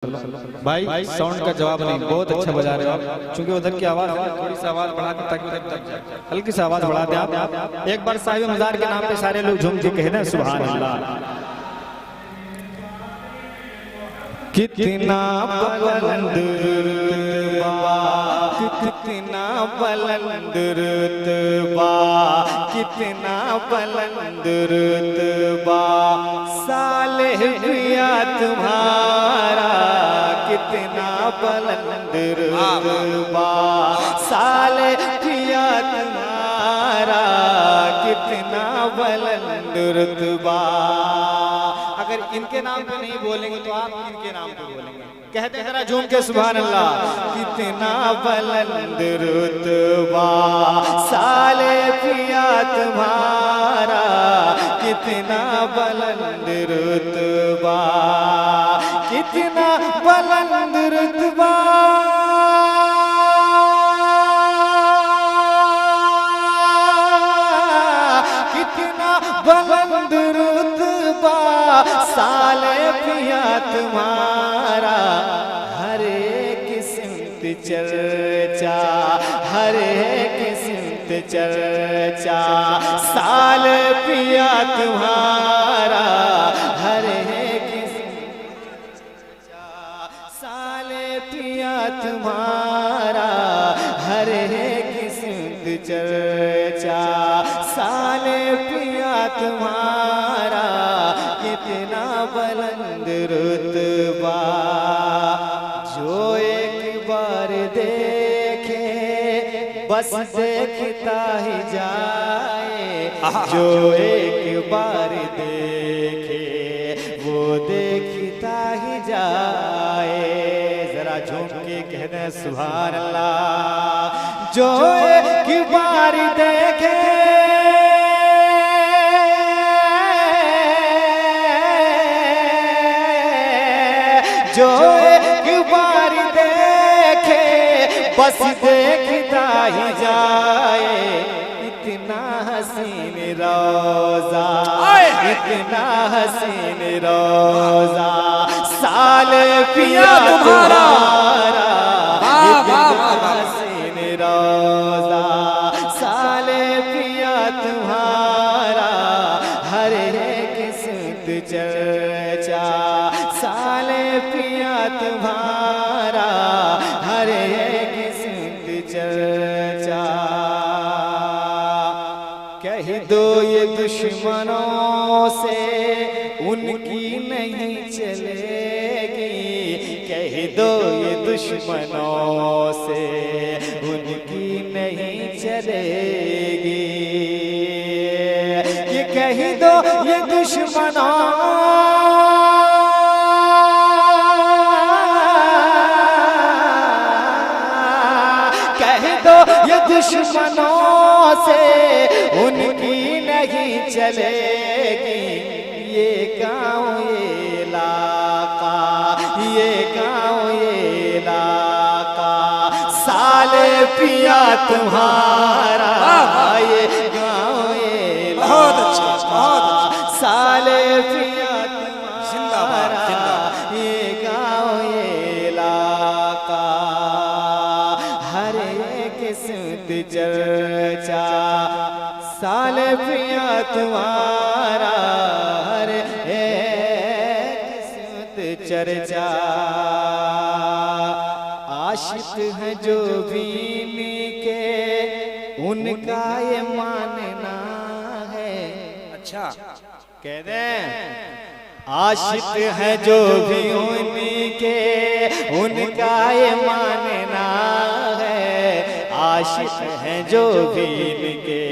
भाई साउंड का जवाब नहीं, बहुत अच्छा बजा रहे हो आप। चूंकि उधर की आवाज थोड़ी सी आवाज बढ़ा दें ताकि उधर तक जाए, हल्की सी आवाज बढ़ा दें आप। एक बार साहिब मजार के नाम पे सारे लोग झूम के कह दें सुभान अल्लाह। कितना बुलंद रुतबा, कितना बुलंद रुतबा, कितना बुलंद रुतबा, सालेह पिया तुम्हारा कितना बुलंद रुतबा, सालेह पिया तुम्हारा कितना बुलंद रुतबा। अगर इनके नाम पे नहीं बोलेंगे तो आप इनके नाम पे बोलेंगे। कहते हैं जरा झूम के सुभान अल्लाह। कितना बुलंद रुतबा, साले पिया तुम्हारा कितना बुलंद रुतबा, कितना बुलंद रुतबा, कितना बुलंद रुतबा, साले पिया तुम्हारा हर एक सिमत चर्चा, हर एक सिमत चर्चा, साल पिया तुम्हारा हर एक सिमत चर्चा, साल पिया तुम्हारा हर एक सिमत चर्चा, साल पिया तुम्हारा कितना बुलंद रुतबा। जो एक बार देखे बस देखता ही जाए, जो एक बार देखे वो देखता ही जाए। जरा झूम के कहना सुभान अल्लाह। जो एक बार देखे जो एक बार देखे बस देखता ही जाए। इतना हसीन रोजा, इतना हसीन रोजा, साल पिया तुम्हारा इतना हसीन रोजा, साल पिया तुम्हारा हर एक सिमत चर्चा, साले पिया तुम्हारा हर एक सिमत चर्चा। कह दो ये दुश्मनों से उनकी नहीं चलेगी, कह दो ये दुश्मनों से उनकी नहीं चलेगी। ये कह दो ये दुश्मनों, ये दुश्मनों से उनकी नहीं चलेगी। ये गाँव ये इलाका, ये गाँव ये इलाका, साले पिया तुम्हारा ये गाँव ये इलाका, साले पिया तुम्हारा ये गाँव ये इलाका, हर एक सिमत चर्चा, साल पिया तुम्हारा हर एक सिमत चर्चा। आशिक है जो भी के उनका ये मानना है। अच्छा कह दें आशिक है जो भी उनके उनका ये मानना है। आशिक है जो भी इनके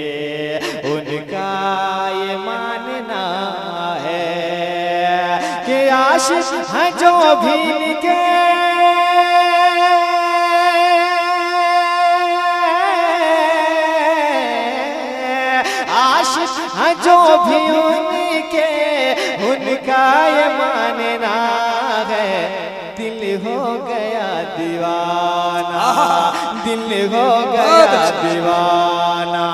उनका ये मानना है कि आशिक है जो भी इनके आशिक है जो भी उनके उनका ये मानना है। दिल हो गया दीवाना, दिल हो गया दीवाना,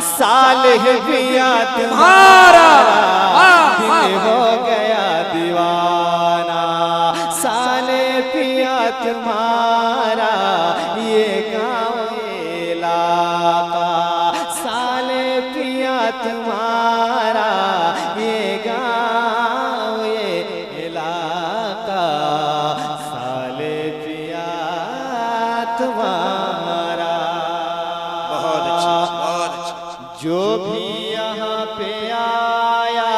सालेह पिया तुम्हारा दिल हो गया दीवाना, सालेह पिया तुम्हारा ये गाँव इलाका, साले पिया तुम्हारा ये गाँव ये इलाका, साले पिया तुम्हारा। बहुत अच्छा, बहुत अच्छा। जो भी यहाँ पे आया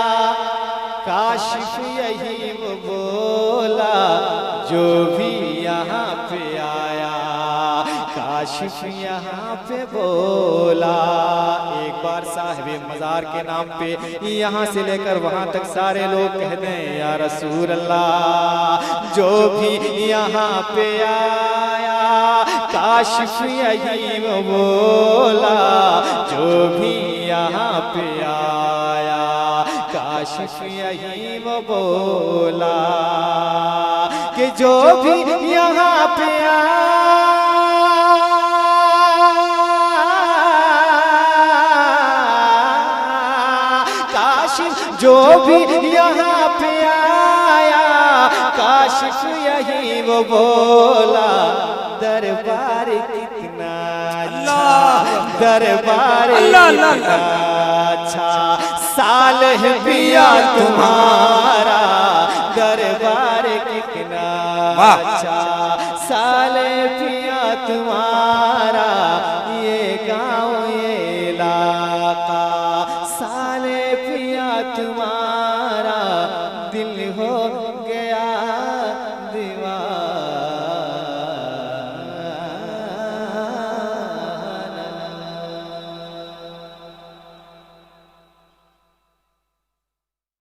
काशिफ यही वो बोला, जो भी यहाँ पे आया काशिफ यहाँ पे बोला। एक बार साहिब मज़ार के नाम पे यहाँ से लेकर वहाँ तक सारे लोग कह दें या रसूल अल्लाह। जो भी यहाँ पे आया काशिफ यही वो बोला, जो भी यहाँ पे आया काशिफ यही वो बोला, कि जो भी यहाँ पे आया काशिफ, जो भी यहाँ पे आया काशिफ यही वो बोला। दरबार कितना अच्छा, दरबार कितना अच्छा, सालेह पिया तुम्हारा दरबार कितना अच्छा, सालेह पिया तुम्हारा ये गाँव ये इलाका, सालेह पिया तुम्हारा दिल हो